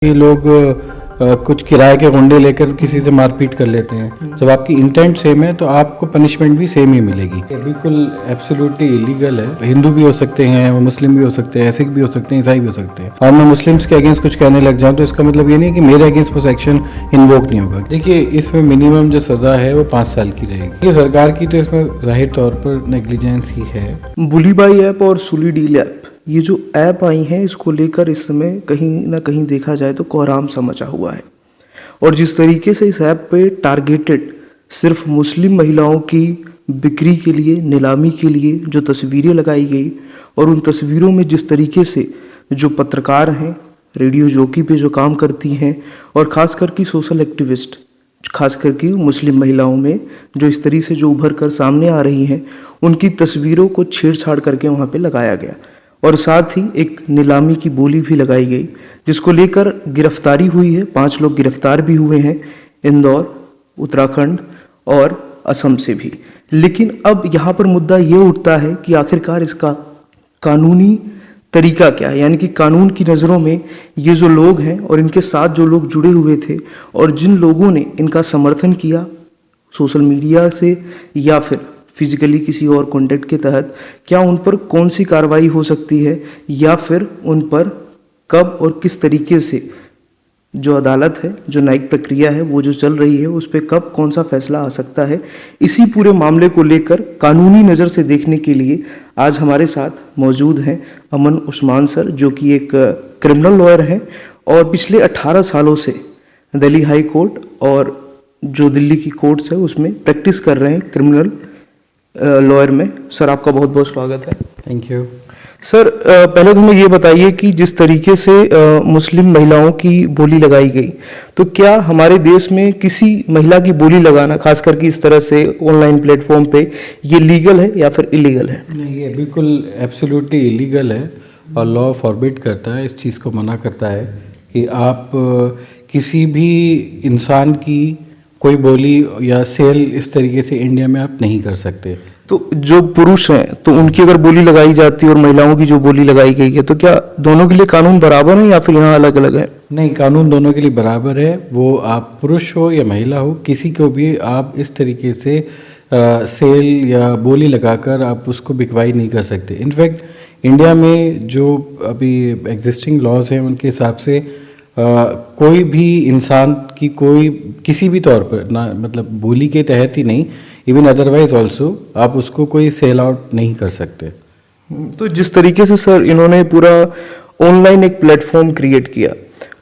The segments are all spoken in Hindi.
ये लोग कुछ किराए के गुंडे लेकर किसी से मारपीट कर लेते हैं। जब आपकी इंटेंट सेम है तो आपको पनिशमेंट भी सेम ही मिलेगी। ये बिल्कुल एब्सोल्युटली इलीगल है। हिंदू भी हो सकते हैं, वो मुस्लिम भी हो सकते हैं, सिख भी हो सकते हैं, ईसाई भी हो सकते हैं। और मैं मुस्लिम्स के अगेंस्ट कुछ कहने लग जाऊँ तो इसका मतलब ये नहीं कि मेरे अगेंस्ट वो सेक्शन इन्वोक नहीं होगा। देखिए, इसमें मिनिमम जो सज़ा है वो 5 साल की रहेगी। ये सरकार की तो इसमें जाहिर तौर पर नेग्लिजेंस ही है। बुलीबाई ऐप और सुली डील ऐप, ये जो ऐप आई हैं, इसको लेकर इस समय कहीं ना कहीं देखा जाए तो कोहराम सा मचा हुआ है। और जिस तरीके से इस ऐप पे टारगेटेड सिर्फ मुस्लिम महिलाओं की बिक्री के लिए, नीलामी के लिए जो तस्वीरें लगाई गई, और उन तस्वीरों में जिस तरीके से जो पत्रकार हैं, रेडियो जॉकी पे जो काम करती हैं, और ख़ास करके सोशल एक्टिविस्ट, खास करके मुस्लिम महिलाओं में जो इस तरीके से जो उभर कर सामने आ रही हैं, उनकी तस्वीरों को छेड़छाड़ करके वहाँ पे लगाया गया। और साथ ही एक नीलामी की बोली भी लगाई गई, जिसको लेकर गिरफ्तारी हुई है। 5 लोग गिरफ्तार भी हुए हैं, इंदौर, उत्तराखंड और असम से भी। लेकिन अब यहाँ पर मुद्दा ये उठता है कि आखिरकार इसका कानूनी तरीका क्या है, यानी कि कानून की नज़रों में ये जो लोग हैं और इनके साथ जो लोग जुड़े हुए थे और जिन लोगों ने इनका समर्थन किया सोशल मीडिया से या फिर फिजिकली किसी और कॉन्टेक्ट के तहत, क्या उन पर कौन सी कार्रवाई हो सकती है, या फिर उन पर कब और किस तरीके से जो अदालत है, जो न्यायिक प्रक्रिया है वो जो चल रही है, उस पर कब कौन सा फैसला आ सकता है। इसी पूरे मामले को लेकर कानूनी नज़र से देखने के लिए आज हमारे साथ मौजूद हैं अमन उस्मान सर, जो कि एक क्रिमिनल लॉयर हैं और पिछले 18 सालों से दिल्ली हाई कोर्ट और जो दिल्ली की कोर्ट्स है उसमें प्रैक्टिस कर रहे हैं क्रिमिनल लॉयर में। सर, आपका बहुत बहुत स्वागत है। थैंक यू सर, पहले तो हमें ये बताइए कि जिस तरीके से मुस्लिम महिलाओं की बोली लगाई गई, तो क्या हमारे देश में किसी महिला की बोली लगाना, खास करके इस तरह से ऑनलाइन प्लेटफॉर्म पे, ये लीगल है या फिर इलीगल है? नहीं, ये बिल्कुल एब्सोल्युटली इलीगल है और लॉ फॉरबिड करता है, इस चीज़ को मना करता है कि आप किसी भी इंसान की कोई बोली या सेल इस तरीके से इंडिया में आप नहीं कर सकते। तो जो पुरुष हैं तो उनकी अगर बोली लगाई जाती है और महिलाओं की जो बोली लगाई गई है, तो क्या दोनों के लिए कानून बराबर है या फिर यहाँ अलग अलग है? नहीं, कानून दोनों के लिए बराबर है। वो आप पुरुष हो या महिला हो, किसी को भी आप इस तरीके से सेल या बोली लगाकर आप उसको बिकवाई नहीं कर सकते। इनफैक्ट इंडिया में जो अभी एग्जिस्टिंग लॉज हैं उनके हिसाब से कोई भी इंसान की कोई किसी भी तौर पर ना, मतलब बोली के तहत ही नहीं, इवन अदरवाइज ऑल्सो आप उसको कोई सेल आउट नहीं कर सकते। तो जिस तरीके से सर इन्होंने पूरा ऑनलाइन एक प्लेटफॉर्म क्रिएट किया,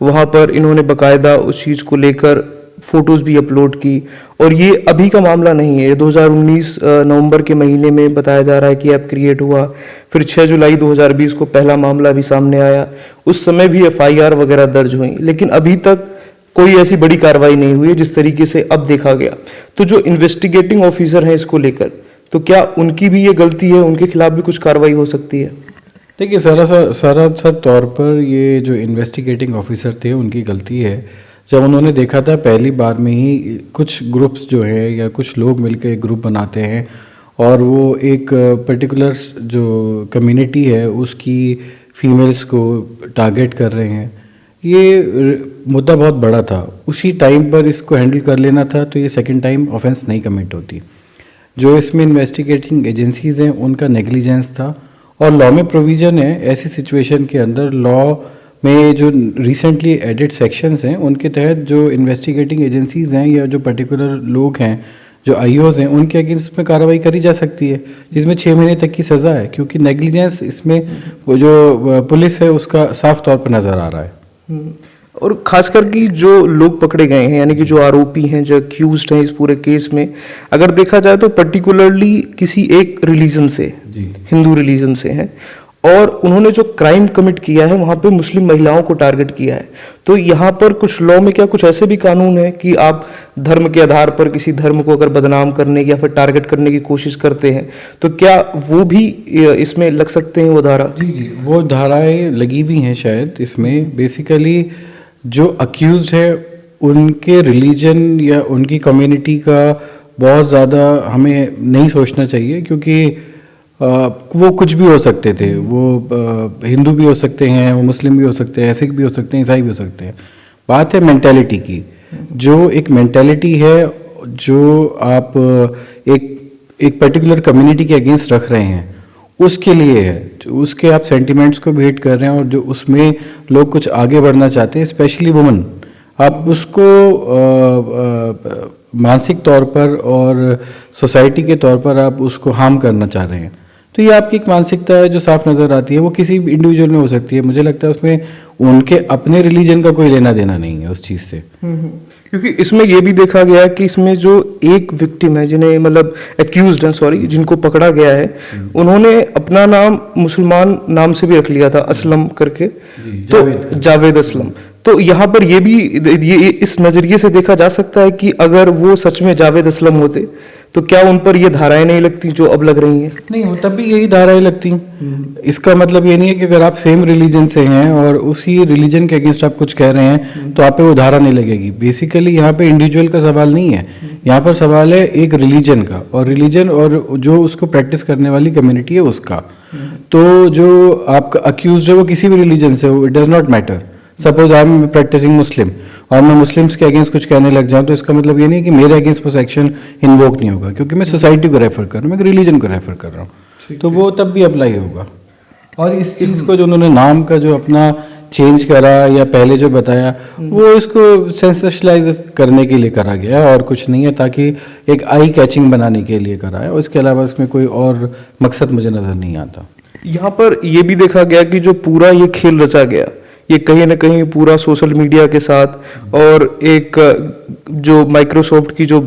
वहाँ पर इन्होंने बकायदा उस चीज़ को लेकर फोटोज़ भी अपलोड की, और ये अभी का मामला नहीं है, ये 2019 नवंबर के महीने में बताया जा रहा है कि ऐप क्रिएट हुआ। फिर 6 जुलाई 2020 को पहला मामला भी सामने आया, उस समय भी FIR वगैरह दर्ज हुई, लेकिन अभी तक कोई ऐसी बड़ी कार्रवाई नहीं हुई है जिस तरीके से अब देखा गया। तो जो इन्वेस्टिगेटिंग ऑफिसर हैं इसको लेकर, तो क्या उनकी भी ये गलती है, उनके खिलाफ भी कुछ कार्रवाई हो सकती है? देखिए, सरासर तौर पर ये जो इन्वेस्टिगेटिंग ऑफिसर थे उनकी गलती है। जब उन्होंने देखा था पहली बार में ही कुछ ग्रुप्स जो है या कुछ लोग मिलकर एक ग्रुप बनाते हैं और वो एक पर्टिकुलर जो कम्युनिटी है उसकी फीमेल्स को टारगेट कर रहे हैं, ये मुद्दा बहुत बड़ा था। उसी टाइम पर इसको हैंडल कर लेना था तो ये सेकंड टाइम ऑफेंस नहीं कमिट होती। जो इसमें इन्वेस्टिगेटिंग एजेंसीज हैं उनका नेग्लिजेंस था, और लॉ में प्रोविज़न है ऐसी सिचुएशन के अंदर, लॉ में जो रिसेंटली एडिड सेक्शंस हैं उनके तहत जो इन्वेस्टिगेटिंग एजेंसीज हैं या जो पर्टिकुलर लोग हैं जो IOs हैं उनके अगेंस्ट में कार्रवाई करी जा सकती है, जिसमें 6 महीने तक की सज़ा है, क्योंकि नेग्लिजेंस इसमें वो जो पुलिस है उसका साफ तौर पर नज़र आ रहा है। और खास करके जो लोग पकड़े गए हैं, यानी कि जो आरोपी हैं, जो अक्यूज्ड हैं इस पूरे केस में, अगर देखा जाए तो पर्टिकुलरली किसी एक रिलीजन से, हिंदू रिलीजन से हैं, और उन्होंने जो क्राइम कमिट किया है वहाँ पे मुस्लिम महिलाओं को टारगेट किया है। तो यहाँ पर कुछ लॉ में क्या कुछ ऐसे भी कानून है कि आप धर्म के आधार पर किसी धर्म को अगर बदनाम करने या फिर टारगेट करने की कोशिश करते हैं तो क्या वो भी इसमें लग सकते हैं वो धारा? जी, वो धाराएं लगी हुई हैं शायद इसमें। बेसिकली जो अक्यूज्ड है उनके रिलीजन या उनकी कम्युनिटी का बहुत ज़्यादा हमें नहीं सोचना चाहिए, क्योंकि वो कुछ भी हो सकते थे, वो हिंदू भी हो सकते हैं, वो मुस्लिम भी हो सकते हैं, सिख भी हो सकते हैं, ईसाई भी हो सकते हैं। बात है मेंटेलिटी की, जो एक मेंटेलिटी है जो आप एक पर्टिकुलर कम्युनिटी के अगेंस्ट रख रहे हैं, उसके लिए है, जो उसके आप सेंटिमेंट्स को भी हिट कर रहे हैं और जो उसमें लोग कुछ आगे बढ़ना चाहते हैं, स्पेशली वुमेन, आप उसको मानसिक तौर पर और सोसाइटी के तौर पर आप उसको हार्म करना चाह रहे हैं। तो ये आपकी एक मानसिकता है जो साफ नज़र आती है, वो किसी भी इंडिविजुअल में हो सकती है। मुझे लगता है उसमें उनके अपने रिलीजन का कोई लेना देना नहीं है उस चीज़ से। क्योंकि इसमें ये भी देखा गया है कि इसमें जो एक विक्टिम है, जिन्हें मतलब एक्यूज्ड है, सॉरी, जिनको पकड़ा गया है, उन्होंने अपना नाम मुसलमान नाम से भी रख लिया था, असलम करके, तो जावेद असलम। तो यहाँ पर ये भी ये इस नजरिए से देखा जा सकता है कि अगर वो सच में जावेद असलम होते तो क्या उन पर ये धाराएं नहीं लगती जो अब लग रही हैं? नहीं, वो तब भी यही धाराएं लगती। इसका मतलब ये नहीं है कि अगर आप सेम रिलीजन से हैं और उसी रिलीजन के अगेंस्ट आप कुछ कह रहे हैं तो आप पे वो धारा नहीं लगेगी। बेसिकली यहाँ पे इंडिविजुअल का सवाल नहीं है, यहाँ पर सवाल है एक रिलीजन का, और रिलीजन और जो उसको प्रैक्टिस करने वाली कम्युनिटी है उसका। तो जो आपका अक्यूज है वो किसी भी रिलीजन से हो, it does not matter. Suppose I am practising Muslim और मैं मुस्लिम्स के अगेंस्ट कुछ कहने लग जाऊं, तो इसका मतलब ये नहीं कि मेरे अगेंस्ट वो सेक्शन इन्वोक नहीं होगा, क्योंकि मैं सोसाइटी को रेफर कर रहा हूँ, मैं रिलीजन को रेफर कर रहा हूँ, तो वो तब भी अप्लाई होगा। और इस चीज़ को जो उन्होंने नाम का जो अपना चेंज करा या पहले जो बताया, वो इसको सेंसेशनलाइज करने के लिए करा गया है और कुछ नहीं है, ताकि एक आई कैचिंग बनाने के लिए करा है, और इसके अलावा इसमें कोई और मकसद मुझे नज़र नहीं आता। यहाँ पर ये भी देखा गया कि जो पूरा ये खेल रचा गया, ये कहीं ना कहीं पूरा सोशल मीडिया के साथ और एक जो माइक्रोसॉफ्ट की जो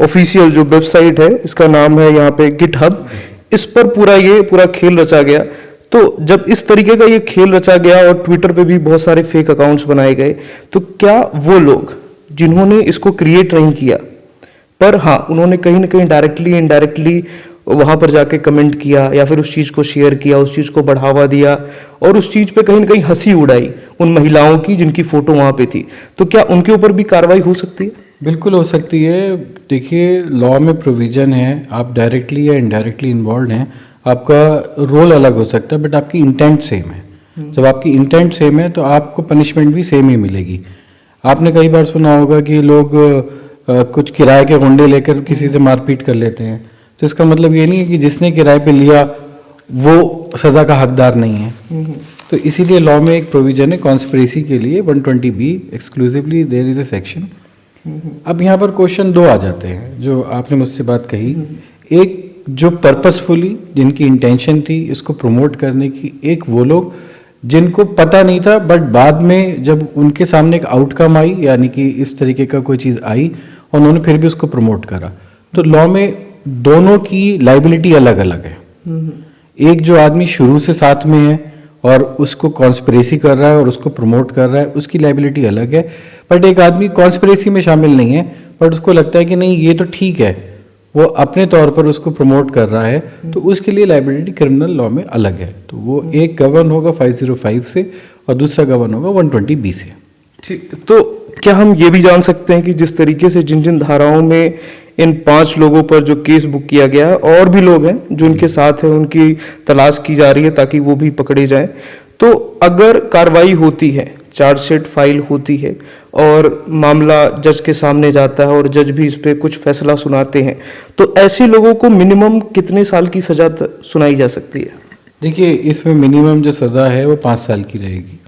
ऑफिशियल जो वेबसाइट है, इसका नाम है यहाँ पे गिटहब, इस पर पूरा खेल रचा गया। तो जब इस तरीके का ये खेल रचा गया और ट्विटर पे भी बहुत सारे फेक अकाउंट्स बनाए गए, तो क्या वो लोग जिन्होंने इसको क्रिएट नहीं किया, पर हाँ उन्होंने कहीं ना कहीं डायरेक्टली इनडायरेक्टली वहां पर जाके कमेंट किया या फिर उस चीज को शेयर किया, उस चीज को बढ़ावा दिया और उस चीज पे कहीं ना कहीं हंसी उड़ाई उन महिलाओं की जिनकी फोटो वहां पे थी, तो क्या उनके ऊपर भी कार्रवाई हो सकती है? बिल्कुल हो सकती है। देखिए, लॉ में प्रोविजन है, आप डायरेक्टली या इनडायरेक्टली इन्वॉल्व हैं, आपका रोल अलग हो सकता है बट आपकी इंटेंट सेम है। जब आपकी इंटेंट सेम है तो आपको पनिशमेंट भी सेम ही मिलेगी। आपने कई बार सुना होगा कि लोग कुछ किराए के गुंडे लेकर किसी से मारपीट कर लेते हैं, तो इसका मतलब ये नहीं है कि जिसने किराए पे लिया वो सज़ा का हकदार नहीं है। तो इसीलिए लॉ में एक प्रोविजन है कॉन्स्पिरेसी के लिए 120B exclusively there is a section. अब यहाँ पर क्वेश्चन दो आ जाते हैं जो आपने मुझसे बात कही, एक जो पर्पसफुली जिनकी इंटेंशन थी इसको प्रमोट करने की, एक वो लोग जिनको पता नहीं था बट बाद में जब उनके सामने एक आउटकम आई, यानी कि इस तरीके का कोई चीज़ आई और उन्होंने फिर भी उसको प्रमोट करा। तो लॉ में दोनों की लाइबिलिटी अलग अलग है। एक जो आदमी शुरू से साथ में है और उसको कॉन्स्पिरेसी कर रहा है और उसको प्रमोट कर रहा है, उसकी लाइबिलिटी अलग है। बट एक आदमी कॉन्स्पिरेसी में शामिल नहीं है बट उसको लगता है कि नहीं ये तो ठीक है, वो अपने तौर पर उसको प्रमोट कर रहा है, तो उसके लिए लाइबिलिटी क्रिमिनल लॉ में अलग है। तो वो एक गवर्न होगा 505 से और दूसरा गवर्न होगा 120B से। ठीक, तो क्या हम ये भी जान सकते हैं कि जिस तरीके से जिन जिन धाराओं में इन 5 लोगों पर जो केस बुक किया गया है, और भी लोग हैं जो उनके साथ हैं, उनकी तलाश की जा रही है ताकि वो भी पकड़े जाएं, तो अगर कार्रवाई होती है, चार्जशीट फाइल होती है और मामला जज के सामने जाता है और जज भी इस पे कुछ फैसला सुनाते हैं, तो ऐसे लोगों को मिनिमम कितने साल की सजा सुनाई जा सकती है? देखिए, इसमें मिनिमम जो सज़ा है वो 5 साल की रहेगी,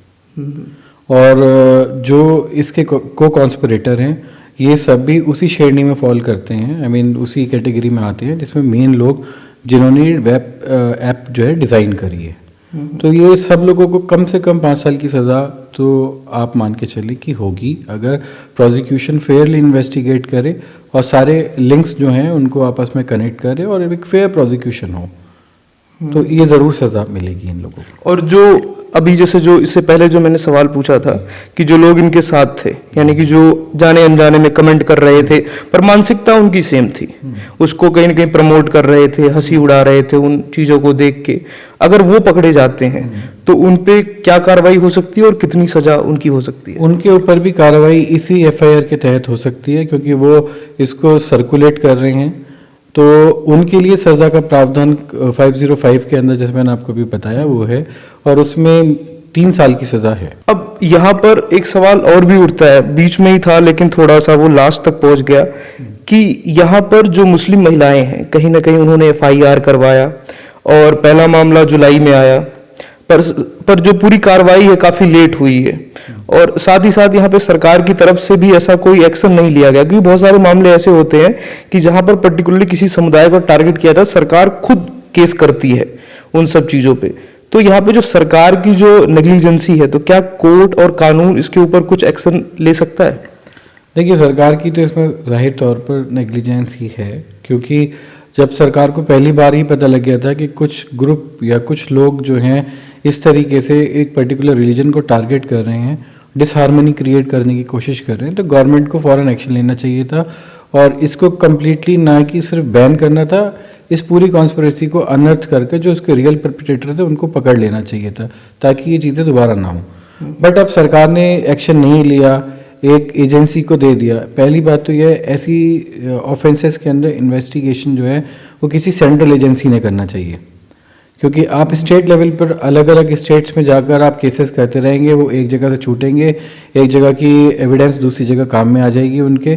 और जो इसके को कॉन्स्पिरेटर हैं ये सब भी उसी श्रेणी में फॉल करते हैं, आई मीन उसी कैटेगरी में आते हैं जिसमें मेन लोग जिन्होंने वेब ऐप जो है डिज़ाइन करी है। तो ये सब लोगों को कम से कम 5 साल की सज़ा तो आप मान के चलिए कि होगी, अगर प्रोसिक्यूशन फेयरली इन्वेस्टिगेट करे और सारे लिंक्स जो हैं उनको आपस में कनेक्ट करे और एक फेयर प्रोसिक्यूशन हो, तो ये ज़रूर सज़ा मिलेगी इन लोगों को। और जो अभी जैसे जो इससे पहले जो मैंने सवाल पूछा था कि जो लोग इनके साथ थे, यानी कि जो जाने अनजाने में कमेंट कर रहे थे पर मानसिकता उनकी सेम थी, उसको कहीं ना कहीं प्रमोट कर रहे थे, हंसी उड़ा रहे थे उन चीजों को देख के, अगर वो पकड़े जाते हैं तो उन पे क्या कार्रवाई हो सकती है और कितनी सजा उनकी हो सकती है? उनके ऊपर भी कार्रवाई इसी FIR के तहत हो सकती है, क्योंकि वो इसको सर्कुलेट कर रहे हैं, तो उनके लिए सज़ा का प्रावधान 505 के अंदर, जैसे मैंने आपको भी बताया, वो है, और उसमें 3 साल की सज़ा है। अब यहाँ पर एक सवाल और भी उठता है, बीच में ही था लेकिन थोड़ा सा वो लास्ट तक पहुंच गया, कि यहाँ पर जो मुस्लिम महिलाएं हैं कहीं ना कहीं उन्होंने एफआईआर करवाया और पहला मामला जुलाई में आया, पर जो पूरी कार्रवाई है काफी लेट हुई है, और साथ ही साथ यहाँ पे सरकार की तरफ से भी ऐसा कोई एक्शन नहीं लिया गया, क्योंकि बहुत सारे मामले ऐसे होते हैं कि जहां पर पर्टिकुलरली किसी समुदाय को टारगेट किया था, सरकार खुद केस करती है उन सब चीजों पे। तो यहाँ पे जो सरकार की जो नेग्लिजेंसी है, तो क्या कोर्ट और कानून इसके ऊपर कुछ एक्शन ले सकता है? देखिए, सरकार की तो इसमें जाहिर तौर पर नेग्लिजेंस ही है, क्योंकि जब सरकार को पहली बार ही पता लग गया था कि कुछ ग्रुप या कुछ लोग जो हैं इस तरीके से एक पर्टिकुलर रिलीजन को टारगेट कर रहे हैं, डिसहार्मनी क्रिएट करने की कोशिश कर रहे हैं, तो गवर्नमेंट को फ़ौरन एक्शन लेना चाहिए था, और इसको कम्प्लीटली ना कि सिर्फ बैन करना था, इस पूरी कॉन्स्पिरेसी को अनर्थ करके जो उसके रियल परपिटेटर थे उनको पकड़ लेना चाहिए था, ताकि ये चीज़ें दोबारा ना हो। बट अब सरकार ने एक्शन नहीं लिया, एक एजेंसी को दे दिया। पहली बात तो यह, ऐसी ऑफेंसेस के अंदर इन्वेस्टिगेशन जो है वो किसी सेंट्रल एजेंसी ने करना चाहिए, क्योंकि आप स्टेट लेवल पर अलग अलग स्टेट्स में जाकर आप केसेस करते रहेंगे, वो एक जगह से छूटेंगे, एक जगह की एविडेंस दूसरी जगह काम में आ जाएगी उनके।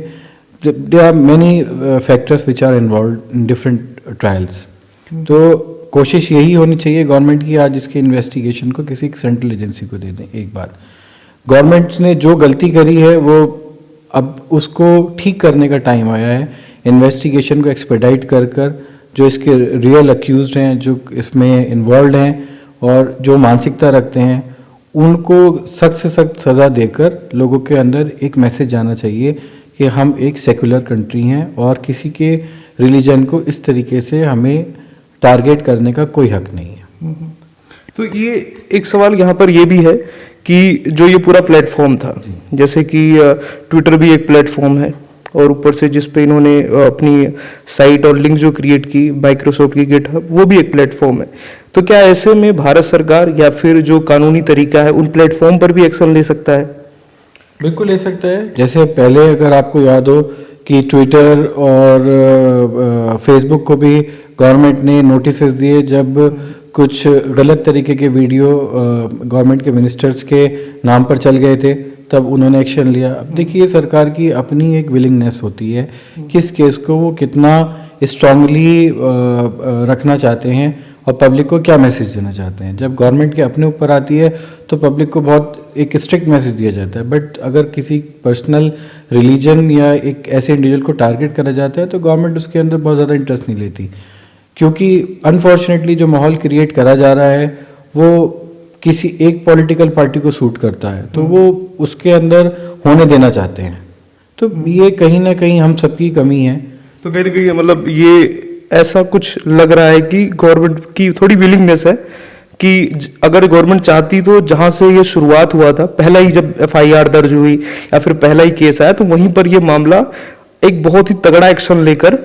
There are many factors which are involved in different trials. तो कोशिश यही होनी चाहिए गवर्नमेंट की, आज इसके इन्वेस्टिगेशन को किसी सेंट्रल एजेंसी को दे दें। एक बात, गवर्नमेंट ने जो गलती करी है वो अब उसको ठीक करने का टाइम आया है। इन्वेस्टिगेशन को एक्सपेडाइट कर जो इसके रियल अक्यूज्ड हैं, जो इसमें इन्वॉल्व हैं और जो मानसिकता रखते हैं, उनको सख्त से सख्त सज़ा देकर लोगों के अंदर एक मैसेज जाना चाहिए कि हम एक सेकुलर कंट्री हैं और किसी के रिलीजन को इस तरीके से हमें टारगेट करने का कोई हक नहीं है। तो ये एक सवाल यहाँ पर ये भी है कि जो ये पूरा प्लेटफॉर्म था, जैसे कि ट्विटर भी एक प्लेटफॉर्म है, और ऊपर से जिस पे इन्होंने अपनी साइट और लिंक जो क्रिएट की माइक्रोसॉफ्ट की गिटहब, वो भी एक प्लेटफॉर्म है। तो क्या ऐसे में भारत सरकार या फिर जो कानूनी तरीका है उन प्लेटफॉर्म पर भी एक्शन ले सकता है? बिल्कुल ले सकता है। जैसे पहले अगर आपको याद हो कि ट्विटर और फेसबुक को भी गवर्नमेंट ने नोटिस दिए जब कुछ गलत तरीके के वीडियो गवर्नमेंट के मिनिस्टर्स के नाम पर चल गए थे, तब उन्होंने एक्शन लिया। अब देखिए, सरकार की अपनी एक विलिंगनेस होती है किस केस को वो कितना स्ट्रांगली रखना चाहते हैं और पब्लिक को क्या मैसेज देना चाहते हैं। जब गवर्नमेंट के अपने ऊपर आती है तो पब्लिक को बहुत एक स्ट्रिक्ट मैसेज दिया जाता है, बट अगर किसी पर्सनल रिलीजन या एक ऐसे इंडिविजुअल को टारगेट करा जाता है तो गवर्नमेंट उसके अंदर बहुत ज़्यादा इंटरेस्ट नहीं लेती, क्योंकि अनफॉर्चुनेटली जो माहौल क्रिएट करा जा रहा है वो किसी एक पॉलिटिकल पार्टी को सूट करता है, तो वो उसके अंदर होने देना चाहते हैं। तो ये कहीं ना कहीं हम सबकी कमी है। तो कहीं ना कहीं मतलब ये ऐसा कुछ लग रहा है कि गवर्नमेंट की थोड़ी विलिंगनेस है कि अगर गवर्नमेंट चाहती तो जहां से ये शुरुआत हुआ था, पहला ही जब एफआईआर दर्ज हुई या फिर पहला ही केस आया, तो वहीं पर ये मामला एक बहुत ही तगड़ा एक्शन लेकर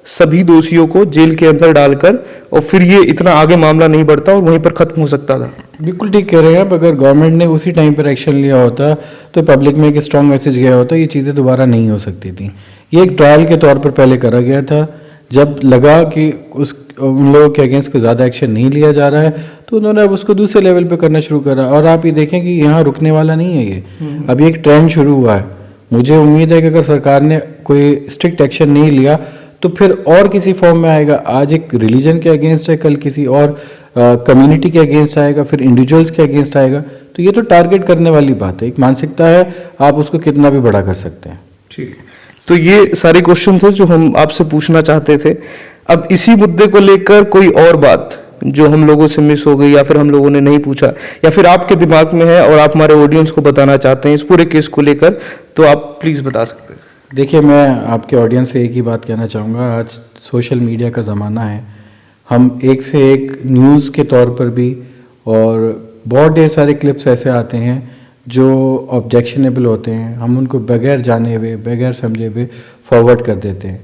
सभी दोषियों को जेल के अंदर डालकर, और फिर ये इतना आगे मामला नहीं बढ़ता और वहीं पर खत्म हो सकता था। बिल्कुल ठीक कह रहे हैं आप। अगर गवर्नमेंट ने उसी टाइम पर एक्शन लिया होता तो पब्लिक में एक स्ट्रांग मैसेज गया होता, ये चीज़ें दोबारा नहीं हो सकती थी। ये एक ट्रायल के तौर पर पहले करा गया था, जब लगा कि उन लोगों के अगेंस्ट कोई ज़्यादा एक्शन नहीं लिया जा रहा है तो उन्होंने अब उसको दूसरे लेवल पे करना शुरू करा। और आप ये देखें कि यहाँ रुकने वाला नहीं है ये, अभी एक ट्रेंड शुरू हुआ है। मुझे उम्मीद है कि अगर सरकार ने कोई स्ट्रिक्ट एक्शन नहीं लिया तो फिर और किसी फॉर्म में आएगा। आज एक रिलीजन के अगेंस्ट है, कल किसी और कम्युनिटी के अगेंस्ट आएगा, फिर इंडिविजुअल्स के अगेंस्ट आएगा। तो ये तो टारगेट करने वाली बात है, एक मानसिकता है, आप उसको कितना भी बड़ा कर सकते हैं। ठीक, तो ये सारे क्वेश्चन थे जो हम आपसे पूछना चाहते थे। अब इसी मुद्दे को लेकर कोई और बात जो हम लोगों से मिस हो गई या फिर हम लोगों ने नहीं पूछा या फिर आपके दिमाग में है और आप हमारे ऑडियंस को बताना चाहते हैं इस पूरे केस को लेकर, तो आप प्लीज बता सकते हैं। देखिए, मैं आपके ऑडियंस से एक ही बात कहना चाहूँगा। आज सोशल मीडिया का ज़माना है, हम एक से एक न्यूज़ के तौर पर भी और बहुत ढेर सारे क्लिप्स ऐसे आते हैं जो ऑब्जेक्शनेबल होते हैं, हम उनको बगैर जाने हुए बगैर समझे हुए फॉरवर्ड कर देते हैं।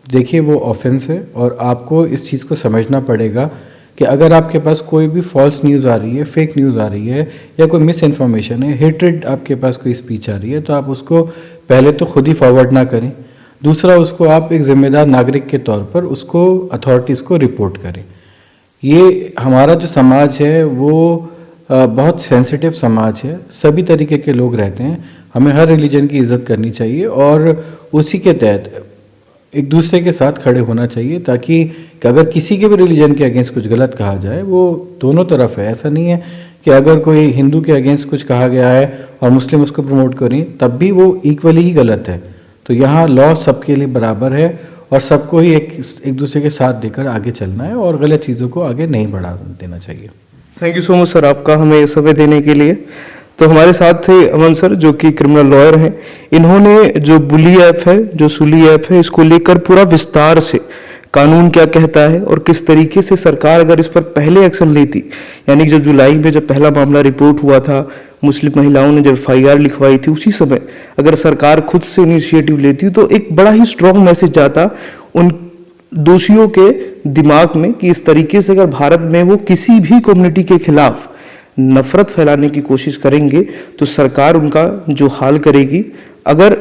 देखिए, वो ऑफेंस है और आपको इस चीज़ को समझना पड़ेगा कि अगर आपके पास कोई भी फॉल्स न्यूज़ आ रही है, फेक न्यूज़ आ रही है या कोई मिस इन्फॉर्मेशन है, हेट्रेड आपके पास कोई स्पीच आ रही है, तो आप उसको पहले तो खुद ही फॉरवर्ड ना करें। दूसरा, उसको आप एक जिम्मेदार नागरिक के तौर पर उसको अथॉरिटीज़ को रिपोर्ट करें। ये हमारा जो समाज है वो बहुत सेंसिटिव समाज है, सभी तरीके के लोग रहते हैं, हमें हर रिलीजन की इज़्ज़त करनी चाहिए और उसी के तहत एक दूसरे के साथ खड़े होना चाहिए, ताकि कि अगर किसी के भी रिलीजन के अगेंस्ट कुछ गलत कहा जाए, वो दोनों तरफ है। ऐसा नहीं है कि अगर कोई हिंदू के अगेंस्ट कुछ कहा गया है और मुस्लिम उसको प्रमोट करें तब भी वो इक्वली ही गलत है। तो यहाँ लॉ सबके लिए बराबर है और सबको ही एक दूसरे के साथ देकर आगे चलना है और गलत चीज़ों को आगे नहीं बढ़ा देना चाहिए। Thank you so much sir आपका हमें ये समय देने के लिए। तो हमारे साथ थे अमन सर जो कि क्रिमिनल लॉयर हैं। इन्होंने जो बुली ऐप है, जो सुली ऐप है, इसको लेकर पूरा विस्तार से कानून क्या कहता है और किस तरीके से सरकार अगर इस पर पहले एक्शन लेती, यानी जब जुलाई में जब पहला मामला रिपोर्ट हुआ था, मुस्लिम महिलाओं ने जब FIR लिखवाई थी, उसी समय अगर सरकार खुद से इनिशिएटिव लेती तो एक बड़ा ही स्ट्रॉन्ग मैसेज जाता उन दोषियों के दिमाग में कि इस तरीके से अगर भारत में वो किसी भी कम्युनिटी के खिलाफ नफरत फैलाने की कोशिश करेंगे तो सरकार उनका जो हाल करेगी। अगर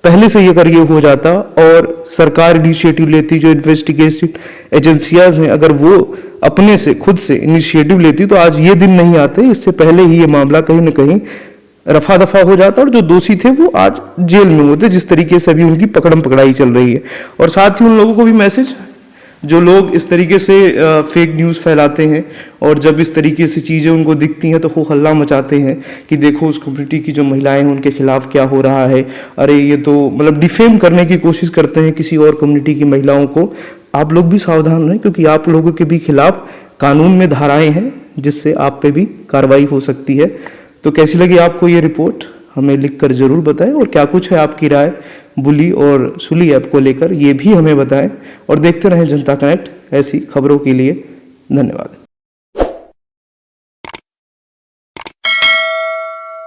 पहले से ये करके हो जाता और सरकार इनिशिएटिव लेती, जो इन्वेस्टिगेशन एजेंसियाज हैं अगर वो अपने से खुद से इनिशिएटिव लेती तो आज ये दिन नहीं आते। इससे पहले ही ये मामला कहीं ना कहीं रफा दफा हो जाता और जो दोषी थे वो आज जेल में होते, जिस तरीके से अभी उनकी पकड़म पकड़ाई चल रही है। और साथ ही उन लोगों को भी मैसेज, जो लोग इस तरीके से फेक न्यूज़ फैलाते हैं और जब इस तरीके से चीज़ें उनको दिखती हैं तो वो हल्ला मचाते हैं कि देखो उस कम्युनिटी की जो महिलाएं हैं उनके खिलाफ क्या हो रहा है, अरे ये तो मतलब डिफेम करने की कोशिश करते हैं किसी और कम्युनिटी की महिलाओं को। आप लोग भी सावधान रहें क्योंकि आप लोगों के भी खिलाफ कानून में धाराएं हैं जिससे आप पे भी कार्रवाई हो सकती है। तो कैसी लगी आपको ये रिपोर्ट हमें लिखकर जरूर बताएं और क्या कुछ है आपकी राय बुली और सुली ऐप को लेकर ये भी हमें बताएं और देखते रहें जनता कनेक्ट ऐसी खबरों के लिए। धन्यवाद।